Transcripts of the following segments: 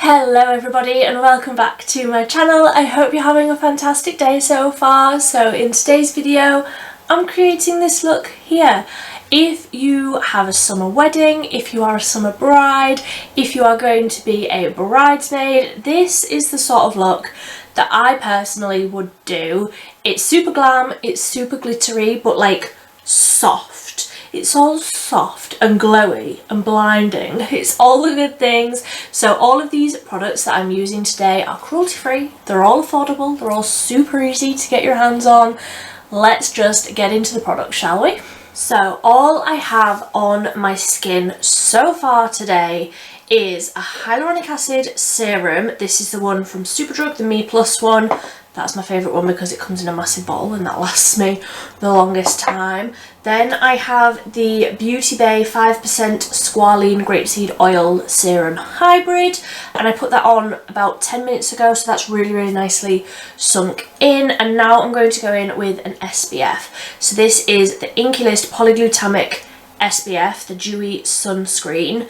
Hello everybody and welcome back to my channel. I hope you're having a fantastic day so far. So in today's video I'm creating this look here. If you have a summer wedding, if you are a summer bride, if you are going to be a bridesmaid, this is the sort of look that I personally would do. It's super glam, it's super glittery, but like soft. It's all soft and glowy and blinding. It's all the good things. So all of these products that I'm using today are cruelty free. They're all affordable. They're all super easy to get your hands on. Let's just get into the product, shall we? So all I have on my skin so far today is a hyaluronic acid serum. This is the one from Superdrug, the Me Plus one. That's my favourite one because it comes in a massive bottle and that lasts me the longest time. Then I have the Beauty Bay 5% Squalene Grapeseed Oil Serum Hybrid, and I put that on about 10 minutes ago, so that's really nicely sunk in. And now I'm going to go in with an SPF. So this is the Inkey Polyglutamic SPF, the dewy sunscreen.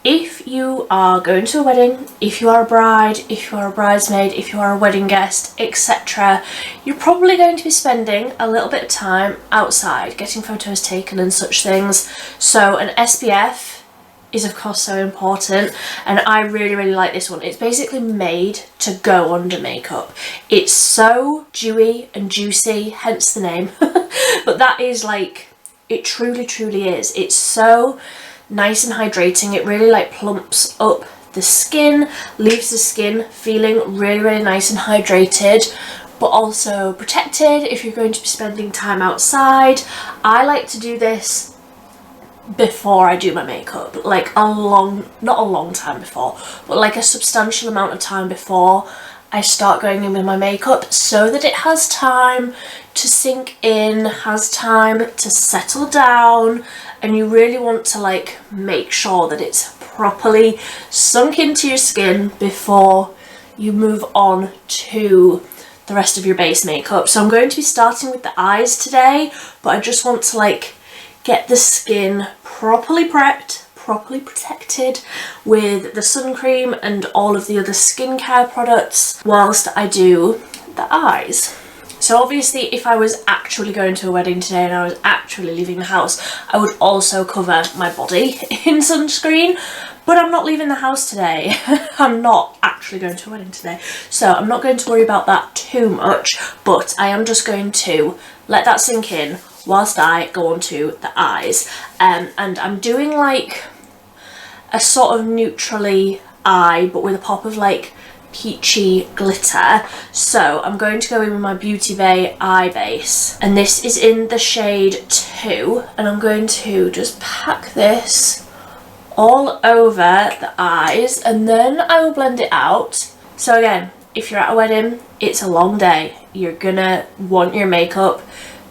If you are going to a wedding, if you are a bride, if you are a bridesmaid, if you are a wedding guest, etc., you're probably going to be spending a little bit of time outside getting photos taken and such things. So an SPF is of course so important, and I really like this one. It's basically made to go under makeup. It's so dewy and juicy, hence the name, but that is like, it truly is. It's so nice and hydrating. It really like plumps up the skin, leaves the skin feeling really nice and hydrated, but also protected if you're going to be spending time outside. I like to do this before I do my makeup, like not a long time before, but like a substantial amount of time before I start going in with my makeup, so that it has time to sink in, has time to settle down, and you really want to like make sure that it's properly sunk into your skin before you move on to the rest of your base makeup. So I'm going to be starting with the eyes today, but I just want to like get the skin properly prepped, properly protected with the sun cream and all of the other skincare products whilst I do the eyes. So obviously if I was actually going to a wedding today and I was actually leaving the house, I would also cover my body in sunscreen, but I'm not leaving the house today. I'm not actually going to a wedding today, so I'm not going to worry about that too much, but I am just going to let that sink in whilst I go on to the eyes. And I'm doing like a sort of neutrally eye, but with a pop of like peachy glitter. So I'm going to go in with my Beauty Bay eye base, and this is in the shade 2, and I'm going to just pack this all over the eyes and then I will blend it out. So again, if you're at a wedding, it's a long day, you're gonna want your makeup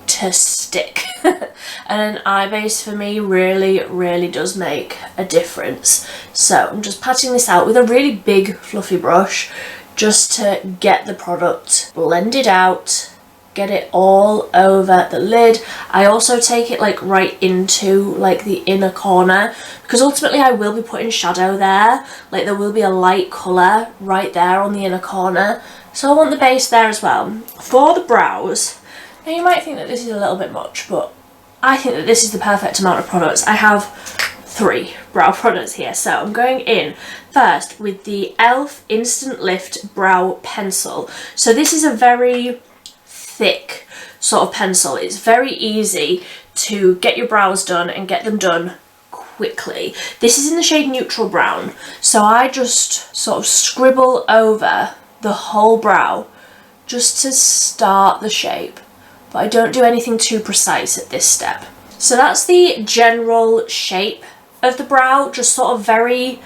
to stick and an eye base for me really does make a difference. So I'm just patting this out with a really big fluffy brush just to get the product blended out, get it all over the lid. I also take it like right into like the inner corner, because ultimately I will be putting shadow there, like there will be a light colour right there on the inner corner, so I want the base there as well. For the brows, now you might think that this is a little bit much, but I think that this is the perfect amount of products. I have 3 brow products here. So I'm going in first with the e.l.f. Instant Lift Brow Pencil. So this is a very thick sort of pencil. It's very easy to get your brows done and get them done quickly. This is in the shade Neutral Brown. So I just sort of scribble over the whole brow just to start the shape, but I don't do anything too precise at this step. So that's the general shape of the brow, just sort of very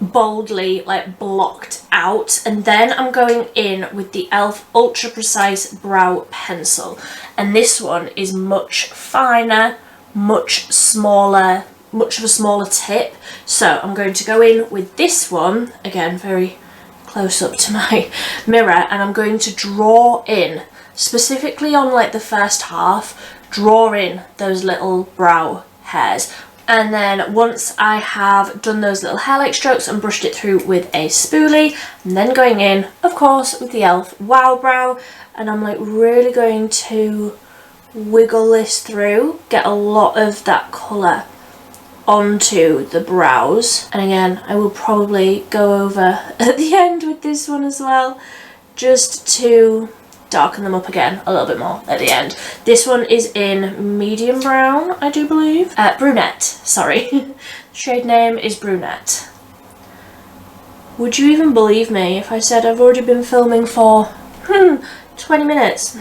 boldly like blocked out. And then I'm going in with the e.l.f. Ultra Precise Brow Pencil, and this one is much finer, much smaller, much of a smaller tip. So I'm going to go in with this one, again very close up to my mirror, and I'm going to draw in, specifically on like the first half, draw in those little brow hairs. And then once I have done those little hair-like strokes and brushed it through with a spoolie, I'm then going in, of course, with the e.l.f. Wow Brow, and I'm like really going to wiggle this through, get a lot of that colour onto the brows. And again, I will probably go over at the end with this one as well, just to darken them up again a little bit more at the end. This one is in medium brown, I do believe. Brunette, sorry. Shade name is Brunette. Would you even believe me if I said I've already been filming for 20 minutes?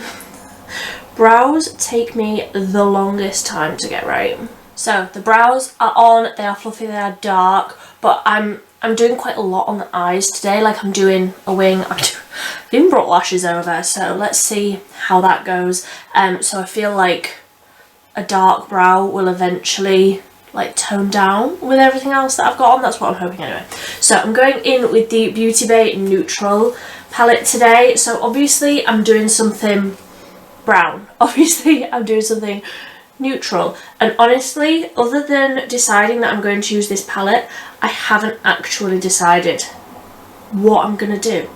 Brows take me the longest time to get right. So the brows are on, they are fluffy, they are dark, but I'm doing quite a lot on the eyes today. Like I'm doing a wing, I've even brought lashes over, so let's see how that goes. So I feel like a dark brow will eventually like tone down with everything else that I've got on. That's what I'm hoping anyway. So I'm going in with the Beauty Bay Neutral palette today. So obviously I'm doing something brown. Obviously I'm doing something neutral, and honestly, other than deciding that I'm going to use this palette, I haven't actually decided what I'm gonna do.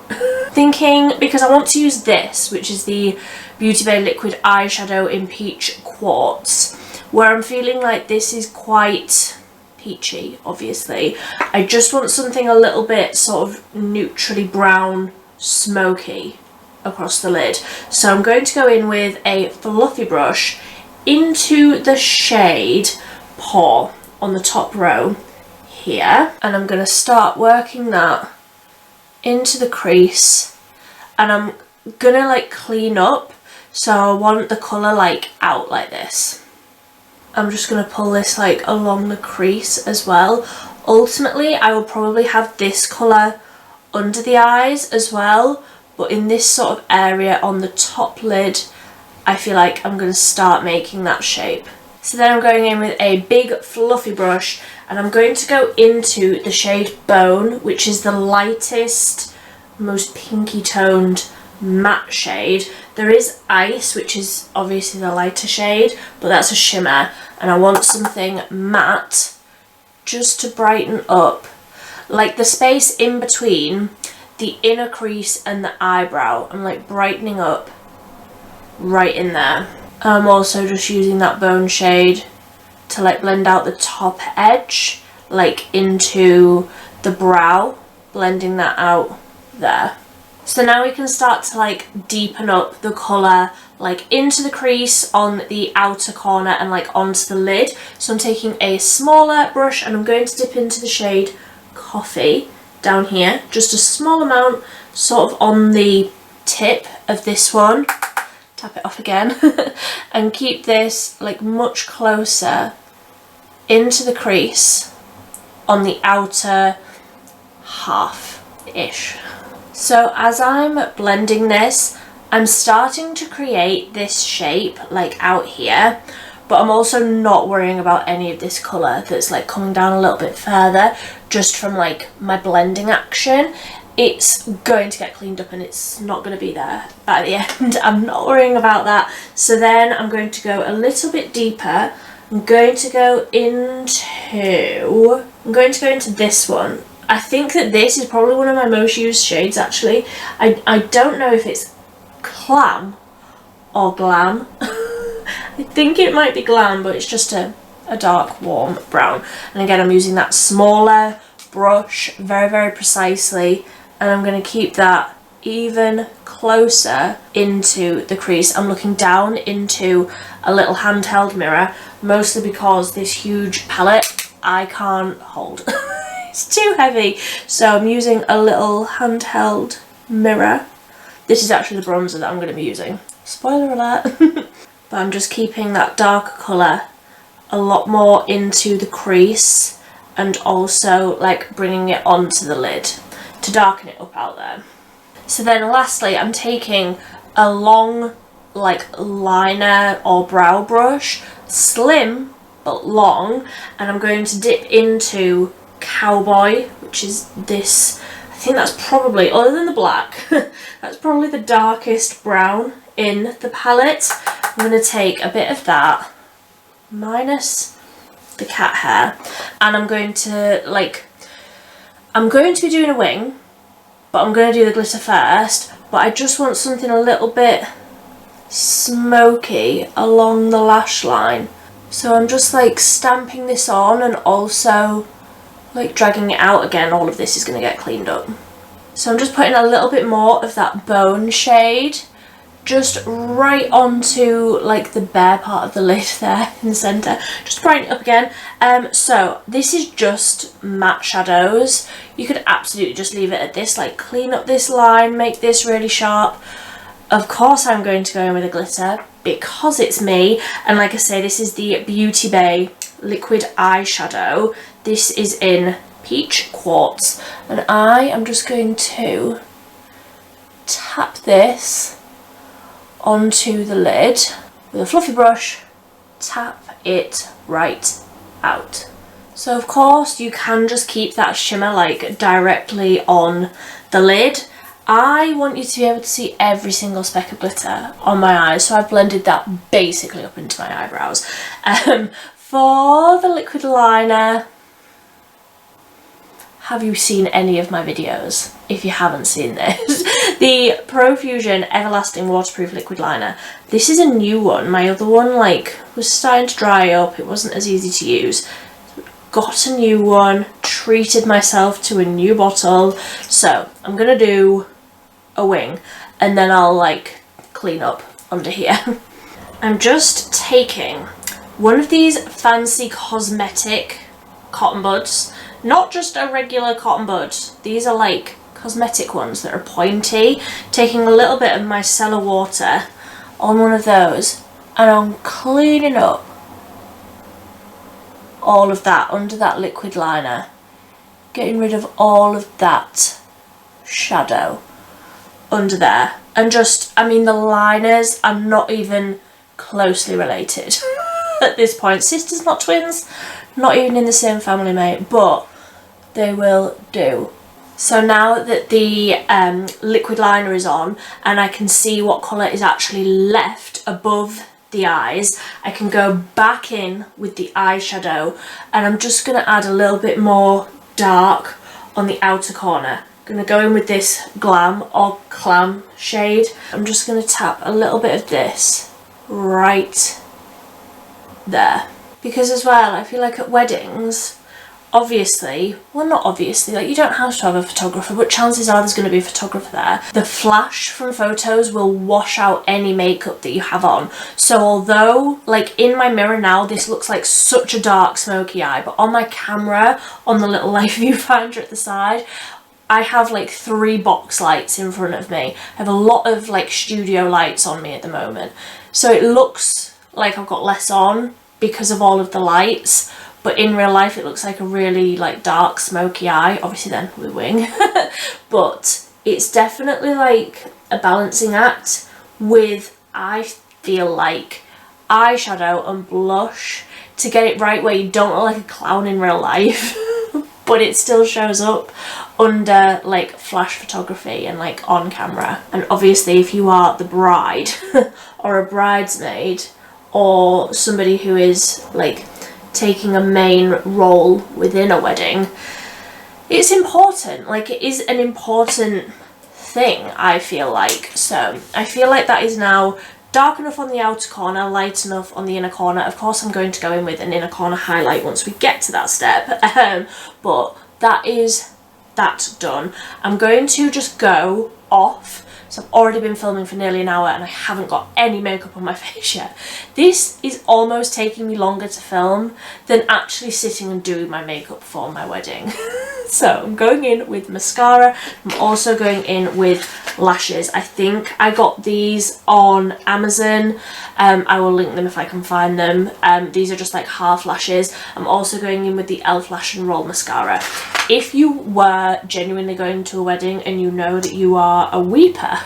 Thinking, because I want to use this, which is the Beauty Bay Liquid Eyeshadow in Peach Quartz, where I'm feeling like this is quite peachy, obviously. I just want something a little bit sort of neutrally brown, smoky across the lid. So I'm going to go in with a fluffy brush into the shade Paw on the top row here, and I'm going to start working that into the crease, and I'm going to like clean up, so I want the colour like out like this. I'm just going to pull this like along the crease as well. Ultimately I will probably have this colour under the eyes as well, but in this sort of area on the top lid I feel like I'm going to start making that shape. So then I'm going in with a big fluffy brush, and I'm going to go into the shade Bone, which is the lightest, most pinky toned matte shade. There is Ice, which is obviously the lighter shade, but that's a shimmer, and I want something matte just to brighten up like the space in between the inner crease and the eyebrow. I'm like brightening up right in there. I'm also just using that Bone shade to like blend out the top edge like into the brow, blending that out there. So now we can start to like deepen up the colour like into the crease on the outer corner and like onto the lid. So I'm taking a smaller brush and I'm going to dip into the shade Coffee down here, just a small amount sort of on the tip of this one. Tap it off again and keep this like much closer into the crease on the outer half-ish. So as I'm blending this, I'm starting to create this shape like out here, but I'm also not worrying about any of this colour that's like coming down a little bit further just from like my blending action. It's going to get cleaned up and it's not going to be there at the end. I'm not worrying about that. So then I'm going to go a little bit deeper. I'm going to go into this one. I think that this is probably one of my most used shades actually. I don't know if it's Clam or Glam. I think it might be Glam, but it's just a dark warm brown. And again, I'm using that smaller brush very, very precisely. And I'm going to keep that even closer into the crease. I'm looking down into a little handheld mirror, mostly because this huge palette I can't hold. It's too heavy. So I'm using a little handheld mirror. This is actually the bronzer that I'm going to be using. Spoiler alert. But I'm just keeping that darker colour a lot more into the crease and also like bringing it onto the lid to darken it up out there. So then lastly, I'm taking a long like liner or brow brush, slim but long, and I'm going to dip into Cowboy, which is this, I think that's probably, other than the black, that's probably the darkest brown in the palette. I'm going to take a bit of that, minus the cat hair, and I'm going to be doing a wing, but I'm going to do the glitter first, but I just want something a little bit smoky along the lash line. So I'm just like stamping this on and also like dragging it out again. All of this is going to get cleaned up. So I'm just putting a little bit more of that bone shade just right onto like the bare part of the lid there in the centre, just brighten it up again. So this is just matte shadows. You could absolutely just leave it at this, like clean up this line, make this really sharp. Of course I'm going to go in with a glitter because it's me, and like I say, this is the Beauty Bay liquid eyeshadow. This is in Peach Quartz, and I am just going to tap this onto the lid with a fluffy brush, tap it right out. So of course you can just keep that shimmer like directly on the lid. I want you to be able to see every single speck of glitter on my eyes, so I've blended that basically up into my eyebrows. For the liquid liner, have you seen any of my videos? If you haven't seen this, the Profusion Everlasting Waterproof Liquid Liner. This is a new one. My other one like was starting to dry up. It wasn't as easy to use. Got a new one, treated myself to a new bottle. So I'm gonna do a wing and then I'll like clean up under here. I'm just taking one of these fancy cosmetic cotton buds. Not just a regular cotton bud, these are like cosmetic ones that are pointy. Taking a little bit of micellar water on one of those, and I'm cleaning up all of that under that liquid liner, getting rid of all of that shadow under there. And just, I mean, the liners are not even closely related at this point. Sisters, not twins, not even in the same family, mate, but they will do. So now that the liquid liner is on and I can see what colour is actually left above the eyes, I can go back in with the eyeshadow, and I'm just going to add a little bit more dark on the outer corner. I'm going to go in with this Glam or Clam shade. I'm just going to tap a little bit of this right there. Because as well, I feel like at weddings, obviously, well not obviously, like you don't have to have a photographer, but chances are there's going to be a photographer there. The flash from photos will wash out any makeup that you have on. So although like in my mirror now this looks like such a dark smoky eye, but on my camera, on the little light viewfinder at the side, I have like 3 box lights in front of me. I have a lot of like studio lights on me at the moment. So it looks like I've got less on because of all of the lights. But in real life it looks like a really like dark smoky eye, obviously then with wing. But it's definitely like a balancing act with, I feel like, eyeshadow and blush to get it right where you don't look like a clown in real life but it still shows up under like flash photography and like on camera. And obviously if you are the bride or a bridesmaid or somebody who is like taking a main role within a wedding, it's important. Like it is an important thing, I feel like. So I feel like that is now dark enough on the outer corner, light enough on the inner corner. Of course I'm going to go in with an inner corner highlight once we get to that step, but that is that done. I'm going to just go off. So I've already been filming for nearly an hour and I haven't got any makeup on my face yet. This is almost taking me longer to film than actually sitting and doing my makeup for my wedding. So I'm going in with mascara. I'm also going in with lashes. I think I got these on Amazon. I will link them if I can find them. These are just like half lashes. I'm also going in with the e.l.f. Lash and Roll Mascara. If you were genuinely going to a wedding and you know that you are a weeper,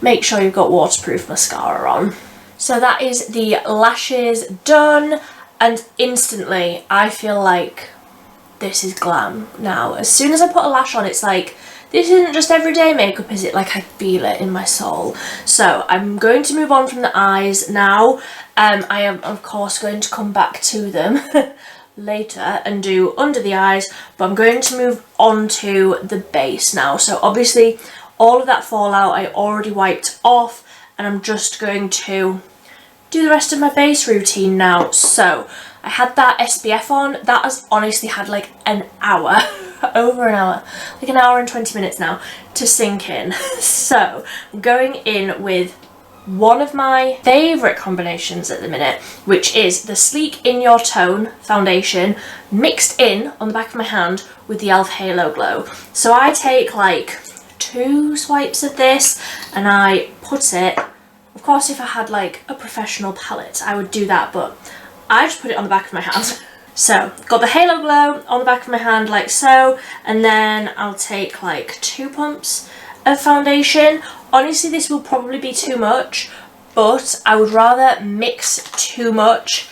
make sure you've got waterproof mascara on. So that is the lashes done, and instantly I feel like this is glam now. As soon as I put a lash on, it's like this isn't just everyday makeup, is it? Like, I feel it in my soul. So I'm going to move on from the eyes now. I am of course going to come back to them later and do under the eyes, but I'm going to move on to the base now. So obviously all of that fallout I already wiped off, and I'm just going to do the rest of my base routine now. So I had that SPF on. That has honestly had like an hour, over an hour, like an hour and 20 minutes now to sink in. So I'm going in with one of my favourite combinations at the minute, which is the Sleek In Your Tone foundation mixed in on the back of my hand with the e.l.f. Halo Glow. So I take like 2 swipes of this and I put it, of course if I had like a professional palette I would do that, but I just put it on the back of my hand. So got the Halo Glow on the back of my hand like so, and then I'll take like 2 pumps of foundation. Honestly, this will probably be too much, but I would rather mix too much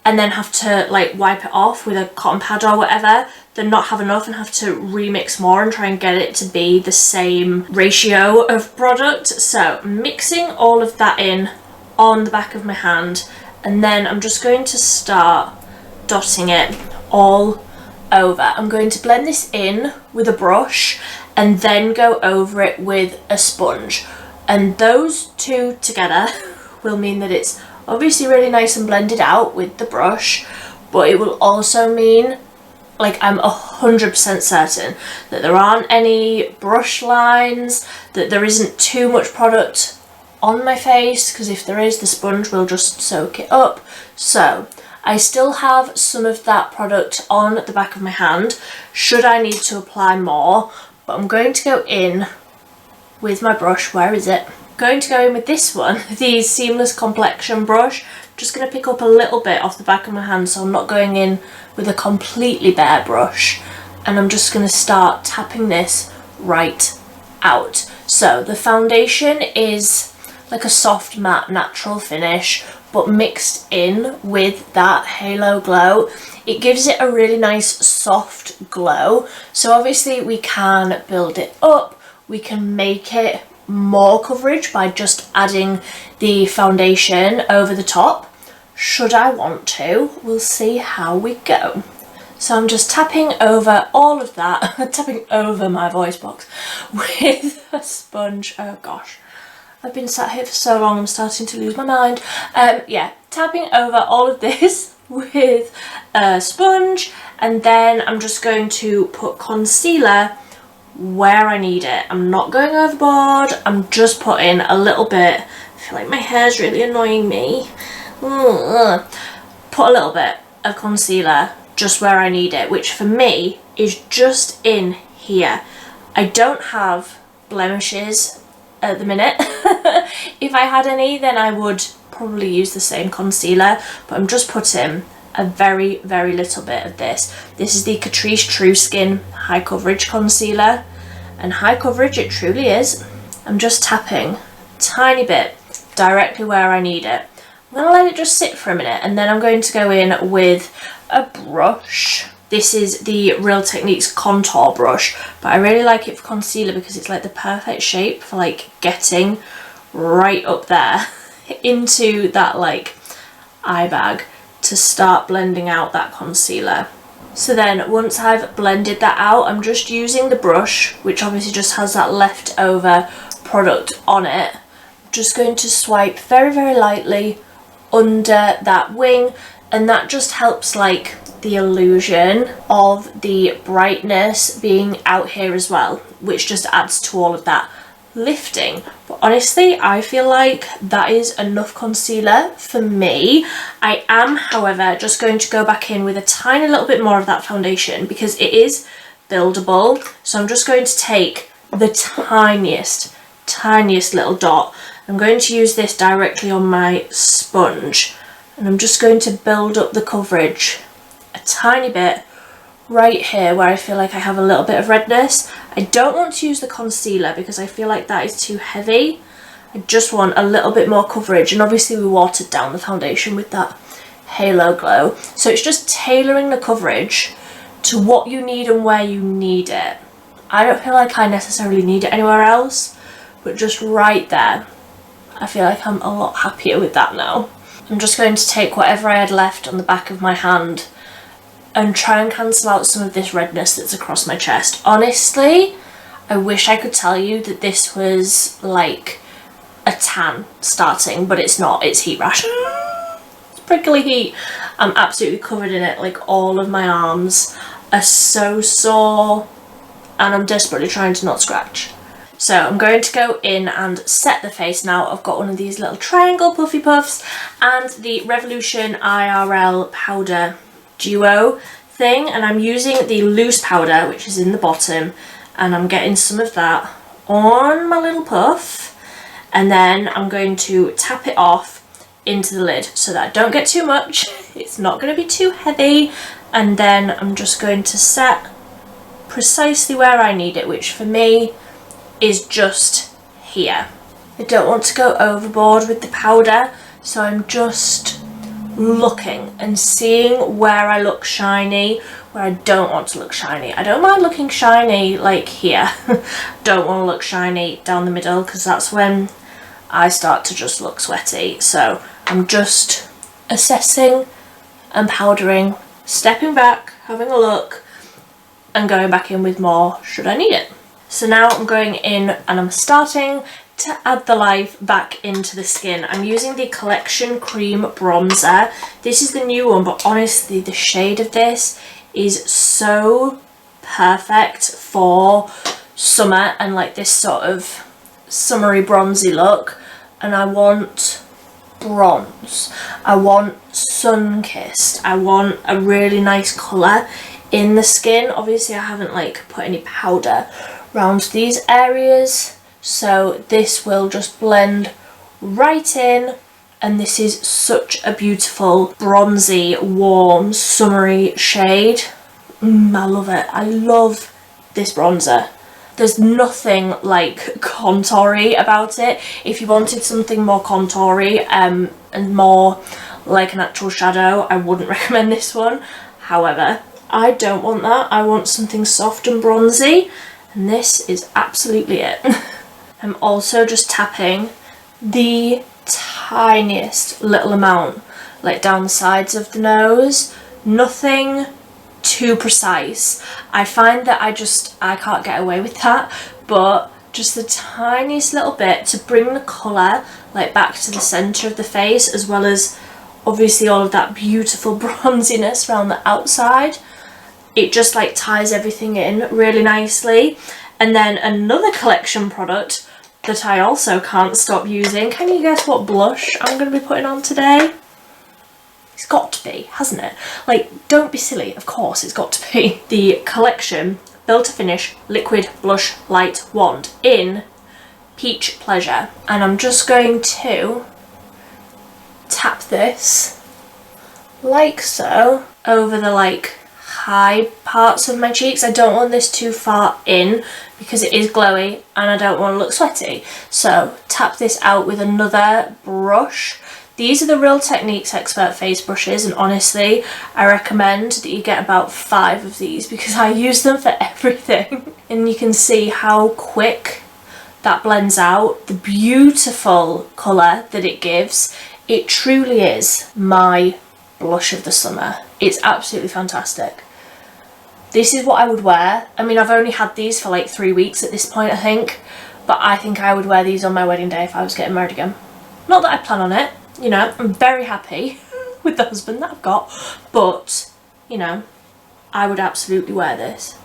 and then have to like wipe it off with a cotton pad or whatever than not have enough and have to remix more and try and get it to be the same ratio of product. So mixing all of that in on the back of my hand, and then I'm just going to start dotting it all over. I'm going to blend this in with a brush and then go over it with a sponge, and those two together will mean that it's obviously really nice and blended out with the brush, but it will also mean, like, I'm 100% certain that there aren't any brush lines, that there isn't too much product on my face, because if there is, the sponge will just soak it up. So I still have some of that product on the back of my hand should I need to apply more, but I'm going to go in with my brush. Where is it? I'm going to go in with this one, the Seamless Complexion brush. I'm just going to pick up a little bit off the back of my hand, so I'm not going in with a completely bare brush, and I'm just going to start tapping this right out. So the foundation is like a soft matte natural finish, but mixed in with that Halo Glow, it gives it a really nice soft glow. So obviously we can build it up, we can make it more coverage by just adding the foundation over the top, should I want to. We'll see how we go. So I'm just tapping over all of that, tapping over my voice box with a sponge. Oh gosh, I've been sat here for so long, I'm starting to lose my mind. Yeah, tapping over all of this with a sponge, and then I'm just going to put concealer where I need it. I'm not going overboard, I'm just putting a little bit. I feel like my hair's really annoying me. Put a little bit of concealer just where I need it, which for me is just in here. I don't have blemishes at the minute. If I had any, then I would probably use the same concealer, but I'm just putting a very, very little bit of this. This is the Catrice True Skin High Coverage Concealer, and high coverage it truly is. I'm just tapping a tiny bit directly where I need it. I'm going to let it just sit for a minute, and then I'm going to go in with a brush. This is the Real Techniques contour brush, but I really like it for concealer because it's like the perfect shape for like getting right up there into that like eye bag to start blending out that concealer. So then once I've blended that out, I'm just using the brush, which obviously just has that leftover product on it. I'm just going to swipe very, very lightly under that wing, and that just helps like the illusion of the brightness being out here as well, which just adds to all of that lifting. But honestly, I feel like that is enough concealer for me. I am, however, just going to go back in with a tiny little bit more of that foundation because it is buildable. So I'm just going to take the tiniest little dot. I'm going to use this directly on my sponge, and I'm just going to build up the coverage a tiny bit right here where I feel like I have a little bit of redness. I don't want to use the concealer because I feel like that is too heavy. I just want a little bit more coverage, and obviously we watered down the foundation with that Halo Glow. So it's just tailoring the coverage to what you need and where you need it. I don't feel like I necessarily need it anywhere else, but just right there, I feel like I'm a lot happier with that now. I'm just going to take whatever I had left on the back of my hand and try and cancel out some of this redness that's across my chest. Honestly, I wish I could tell you that this was like a tan starting, but it's not. It's heat rash. It's prickly heat. I'm absolutely covered in it. Like, all of my arms are so sore and I'm desperately trying to not scratch. So I'm going to go in and set the face now. I've got one of these little triangle puffy puffs and the Revolution IRL powder duo thing, and I'm using the loose powder, which is in the bottom, and I'm getting some of that on my little puff, and then I'm going to tap it off into the lid so that I don't get too much. It's not going to be too heavy, and then I'm just going to set precisely where I need it, which for me is just here. I don't want to go overboard with the powder, so I'm just looking and seeing where I look shiny, where I don't want to look shiny. I don't mind looking shiny like here. Don't want to look shiny down the middle because that's when I start to just look sweaty. So I'm just assessing and powdering, stepping back, having a look, and going back in with more should I need it. So now I'm going in and I'm starting to add the life back into the skin. I'm using the Collection Cream Bronzer. This is the new one, but honestly the shade of this is so perfect for summer and like this sort of summery bronzy look. And I want bronze, I want sun-kissed, I want a really nice colour in the skin. Obviously I haven't like put any powder around these areas, so this will just blend right in, and this is such a beautiful bronzy, warm, summery shade. I love it. I love this bronzer. There's nothing like contoury about it. If you wanted something more contoury and more like an actual shadow, I wouldn't recommend this one. However, I don't want that. I want something soft and bronzy, and this is absolutely it. I'm also just tapping the tiniest little amount like down the sides of the nose. Nothing too precise. I find that I can't get away with that, but just the tiniest little bit to bring the colour like back to the centre of the face, as well as obviously all of that beautiful bronziness around the outside. It just like ties everything in really nicely. And then another collection product that I also can't stop using. Can you guess what blush I'm going to be putting on today? It's got to be, hasn't it? Like, don't be silly, of course it's got to be the Collection Build to Finish Liquid Blush Light Wand in Peach Pleasure. And I'm just going to tap this like so over the like high parts of my cheeks. I don't want this too far in because it is glowy and I don't want to look sweaty. So tap this out with another brush. These are the Real Techniques Expert face brushes, and honestly I recommend that you get about 5 of these because I use them for everything. And you can see how quick that blends out, the beautiful colour that it gives. It truly is my blush of the summer. It's absolutely fantastic. This is what I would wear. I mean, I've only had these for like 3 weeks at this point, I think, but I think I would wear these on my wedding day if I was getting married again. Not that I plan on it, you know, I'm very happy with the husband that I've got, but, you know, I would absolutely wear this.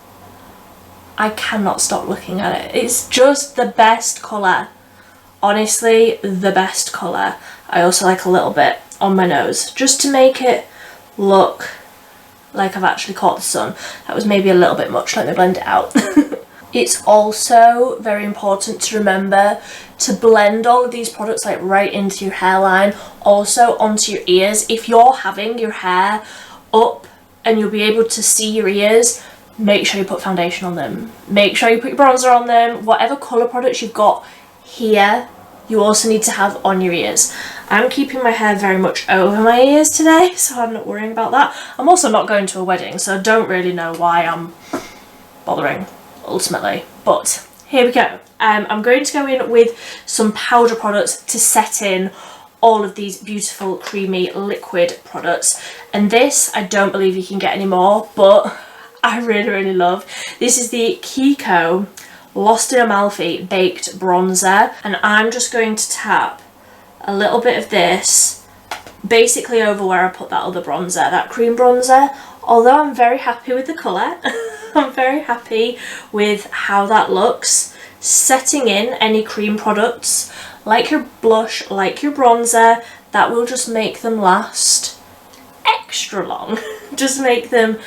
I cannot stop looking at it. It's just the best colour. Honestly, the best colour. I also like a little bit on my nose, just to make it look like I've actually caught the sun. That was maybe a little bit much, let me blend it out. It's also very important to remember to blend all of these products like right into your hairline, also onto your ears. If you're having your hair up and you'll be able to see your ears, make sure you put foundation on them. Make sure you put your bronzer on them. Whatever colour products you've got here, you also need to have on your ears. I'm keeping my hair very much over my ears today, so I'm not worrying about that. I'm also not going to a wedding, so I don't really know why I'm bothering. ultimately. But here we go. I'm going to go in with some powder products to set in all of these beautiful creamy liquid products, and this I don't believe you can get anymore, but I really love. This is the Kiko Lost in Amalfi Baked Bronzer, and I'm just going to tap a little bit of this basically over where I put that other bronzer, that cream bronzer. Although I'm very happy with the colour, I'm very happy with how that looks. Setting in any cream products, like your blush, like your bronzer, that will just make them last extra long. Just make them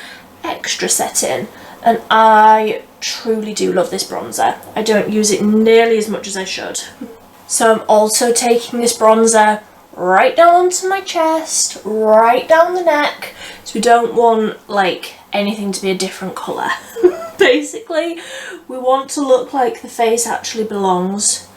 extra set in. And I truly do love this bronzer. I don't use it nearly as much as I should. So I'm also taking this bronzer right down onto my chest, right down the neck. So we don't want like anything to be a different colour. Basically, we want to look like the face actually belongs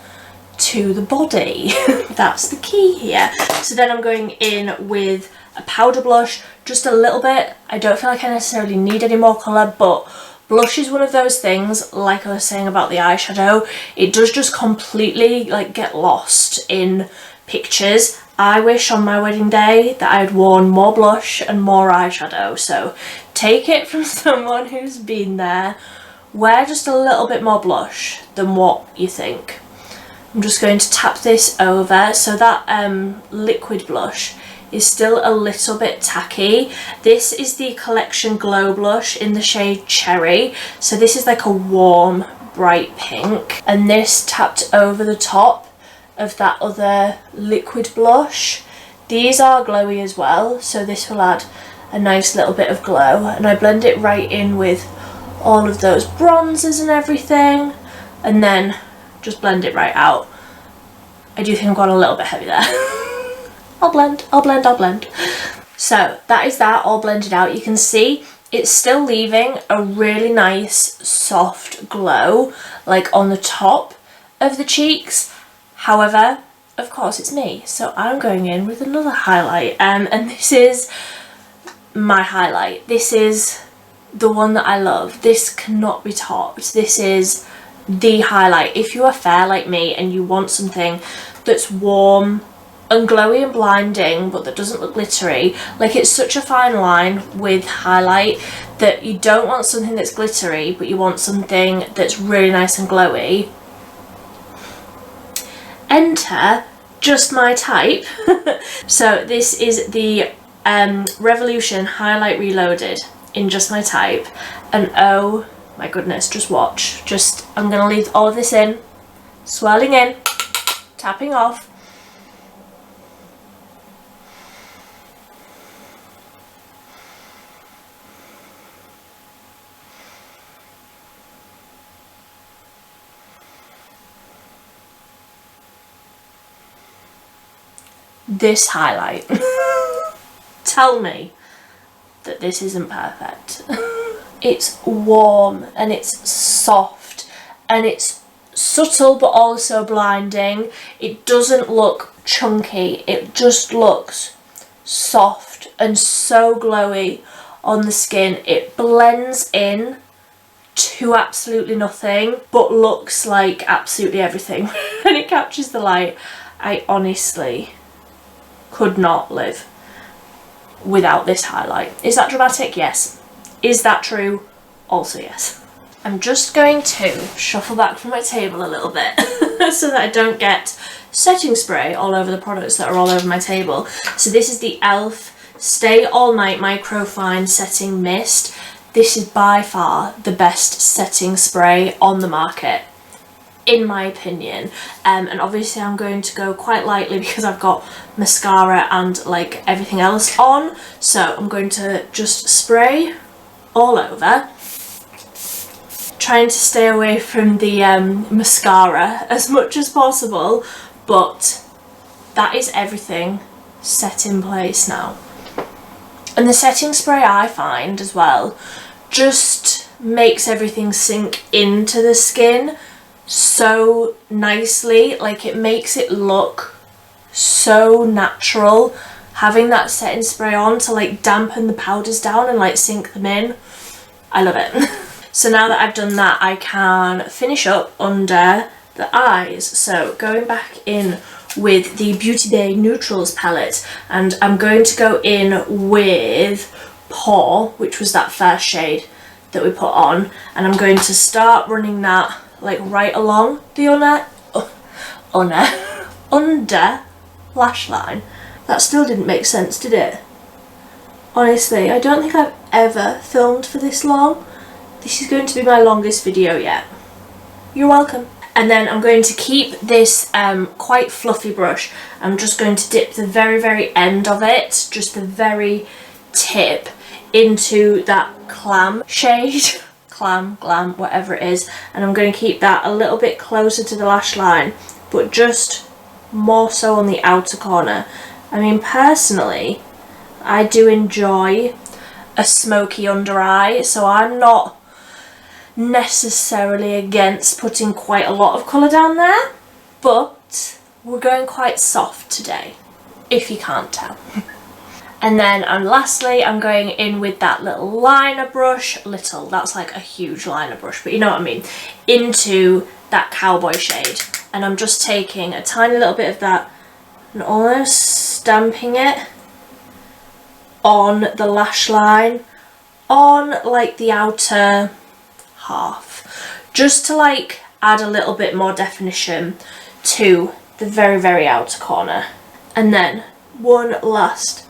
to the body. That's the key here. So then I'm going in with a powder blush, just a little bit. I don't feel like I necessarily need any more colour, but blush is one of those things, like I was saying about the eyeshadow, it does just completely like get lost in pictures. I wish on my wedding day that I had worn more blush and more eyeshadow, so take it from someone who's been there. Wear just a little bit more blush than what you think. I'm just going to tap this over, so that liquid blush is still a little bit tacky. This is the Collection Glow Blush in the shade Cherry, so this is like a warm bright pink, and this tapped over the top of that other liquid blush. These are glowy as well, so this will add a nice little bit of glow, and I blend it right in with all of those bronzers and everything, and then just blend it right out. I do think I've gone a little bit heavy there. I'll blend. So that is that all blended out. You can see it's still leaving a really nice soft glow like on the top of the cheeks. However, of course it's me, so I'm going in with another highlight, and this is my highlight. This is the one that I love. This cannot be topped. This is the highlight. If you are fair like me and you want something that's warm and glowy and blinding but that doesn't look glittery, like it's such a fine line with highlight that you don't want something that's glittery but you want something that's really nice and glowy, enter just my type. So this is the Revolution Highlight Reloaded in Just My Type, and oh my goodness, just watch. I'm gonna leave all of this in, swirling in, tapping off. This highlight. Tell me that this isn't perfect. It's warm and it's soft and it's subtle but also blinding. It doesn't look chunky, it just looks soft and so glowy on the skin. It blends in to absolutely nothing but looks like absolutely everything and it captures the light. I honestly could not live without this highlight. Is that dramatic? Yes. Is that true? Also yes. I'm just going to shuffle back from my table a little bit so that I don't get setting spray all over the products that are all over my table. So this is the e.l.f. Stay All Night Microfine Setting Mist. This is by far the best setting spray on the market, in my opinion, and obviously I'm going to go quite lightly because I've got mascara and like everything else on, so I'm going to just spray all over, trying to stay away from the mascara as much as possible, but that is everything set in place now. And the setting spray, I find as well, just makes everything sink into the skin so nicely. Like it makes it look so natural, having that setting spray on to like dampen the powders down and like sink them in. I love it. So now that I've done that, I can finish up under the eyes. So going back in with the Beauty Bay Neutrals palette, and I'm going to go in with Paw, which was that first shade that we put on, and I'm going to start running that like right along the under lash line. That still didn't make sense, did it? Honestly, I don't think I've ever filmed for this long. This is going to be my longest video yet. You're welcome. And then I'm going to keep this quite fluffy brush. I'm just going to dip the very end of it, just the very tip, into that clam shade. Clam, glam, whatever it is. And I'm going to keep that a little bit closer to the lash line, but just more so on the outer corner. I mean, personally, I do enjoy a smoky under eye, so I'm not necessarily against putting quite a lot of colour down there, but we're going quite soft today, if you can't tell. And then lastly, I'm going in with that little liner brush, that's like a huge liner brush, but you know what I mean, into that cowboy shade. And I'm just taking a tiny little bit of that and almost stamping it on the lash line, on like the outer half, just to like add a little bit more definition to the very outer corner. And then one last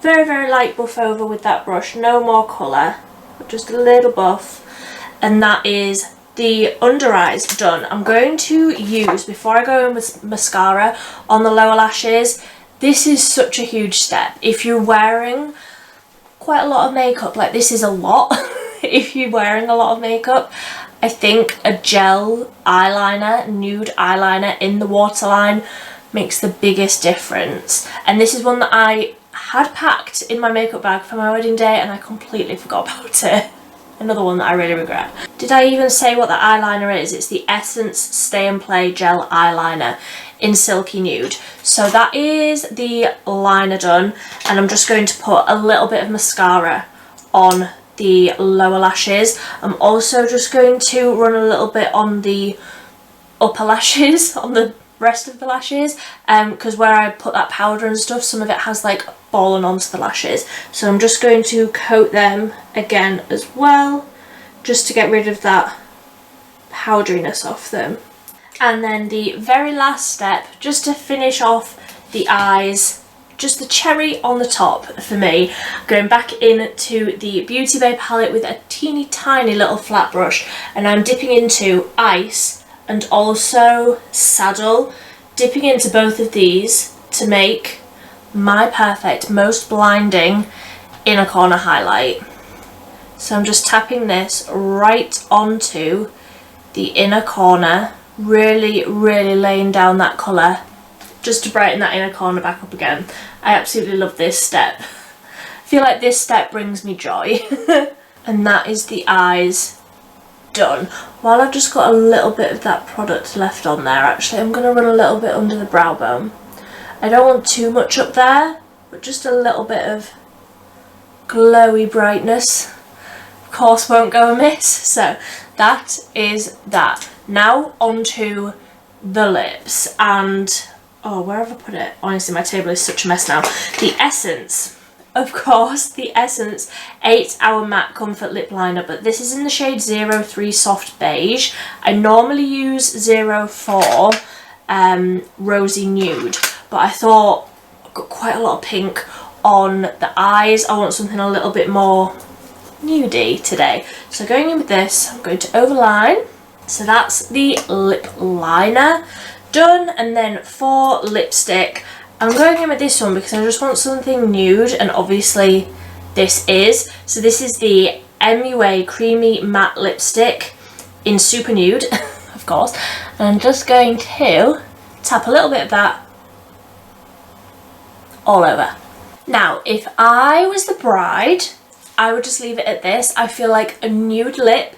very light buff over with that brush, no more colour, but just a little buff, and that is the under eyes done. I'm going to use, before I go in with mascara on the lower lashes, this is such a huge step. If you're wearing quite a lot of makeup, like this is a lot, if you're wearing a lot of makeup, I think a gel eyeliner, nude eyeliner in the waterline makes the biggest difference. And this is one that I had packed in my makeup bag for my wedding day and I completely forgot about it. Another one that I really regret. Did I even say what the eyeliner is? It's the Essence Stay and Play Gel Eyeliner in Silky Nude. So that is the liner done, and I'm just going to put a little bit of mascara on the lower lashes. I'm also just going to run a little bit on the upper lashes, on the rest of the lashes, because where I put that powder and stuff, some of it has like fallen onto the lashes, so I'm just going to coat them again as well, just to get rid of that powderiness off them. And then the very last step, just to finish off the eyes, just the cherry on the top for me, going back into the Beauty Bay palette with a teeny tiny little flat brush, and I'm dipping into Ice and also Saddle, dipping into both of these to make my perfect, most blinding inner corner highlight. So I'm just tapping this right onto the inner corner, really laying down that colour just to brighten that inner corner back up again. I absolutely love this step. I feel like this step brings me joy. And that is the eyes done. While I've just got a little bit of that product left on there, actually I'm going to run a little bit under the brow bone. I don't want too much up there, but just a little bit of glowy brightness, of course, won't go amiss. So that is that. Now onto the lips, and oh, where have I put it? Honestly, my table is such a mess now. The Essence, of course, the Essence 8 Hour Matte Comfort Lip Liner, but this is in the shade 03 Soft Beige. I normally use 04 Rosy Nude, but I thought I've got quite a lot of pink on the eyes. I want something a little bit more nudie today. So going in with this, I'm going to overline. So that's the lip liner done. And then for lipstick, I'm going in with this one because I just want something nude, and obviously this is. So this is the MUA Creamy Matte Lipstick in Super Nude, of course. And I'm just going to tap a little bit of that all over. Now, if I was the bride, I would just leave it at this. I feel like a nude lip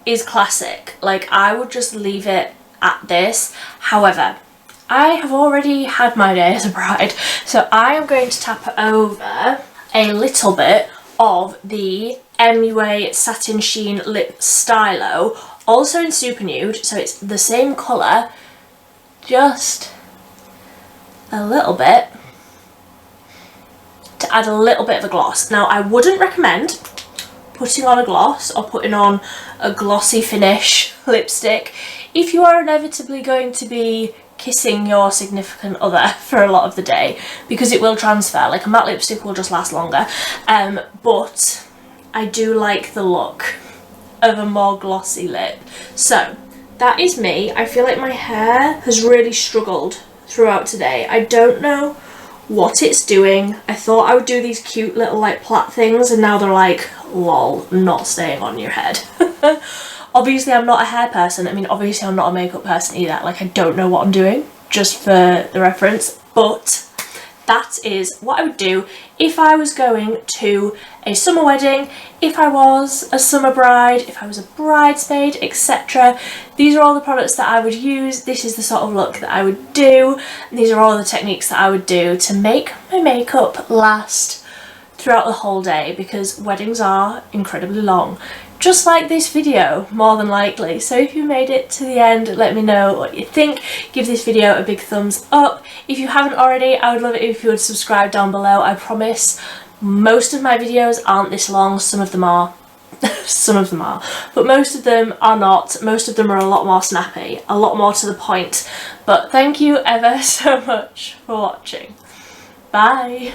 is classic. Like, I would just leave it at this. However, I have already had my day as a bride, so I am going to tap over a little bit of the MUA Satin Sheen Lip Stylo, also in Super Nude, so it's the same colour, just a little bit, to add a little bit of a gloss. Now, I wouldn't recommend putting on a gloss or putting on a glossy finish lipstick if you are inevitably going to be kissing your significant other for a lot of the day, because it will transfer. Like, a matte lipstick will just last longer, but I do like the look of a more glossy lip. So that is me. I feel like my hair has really struggled throughout today. I don't know what it's doing. I thought I would do these cute little like plait things, and now they're like, lol, not staying on your head. Obviously I'm not a hair person. I mean, obviously I'm not a makeup person either. Like, I don't know what I'm doing, just for the reference, but that is what I would do if I was going to a summer wedding, if I was a summer bride, if I was a bridesmaid, etc. These are all the products that I would use. This is the sort of look that I would do. And these are all the techniques that I would do to make my makeup last throughout the whole day, because weddings are incredibly long. Just like this video, more than likely. So if you made it to the end, let me know what you think. Give this video a big thumbs up. If you haven't already, I would love it if you would subscribe down below. I promise most of my videos aren't this long. Some of them are. Some of them are. But most of them are not. Most of them are a lot more snappy, a lot more to the point. But thank you ever so much for watching. Bye.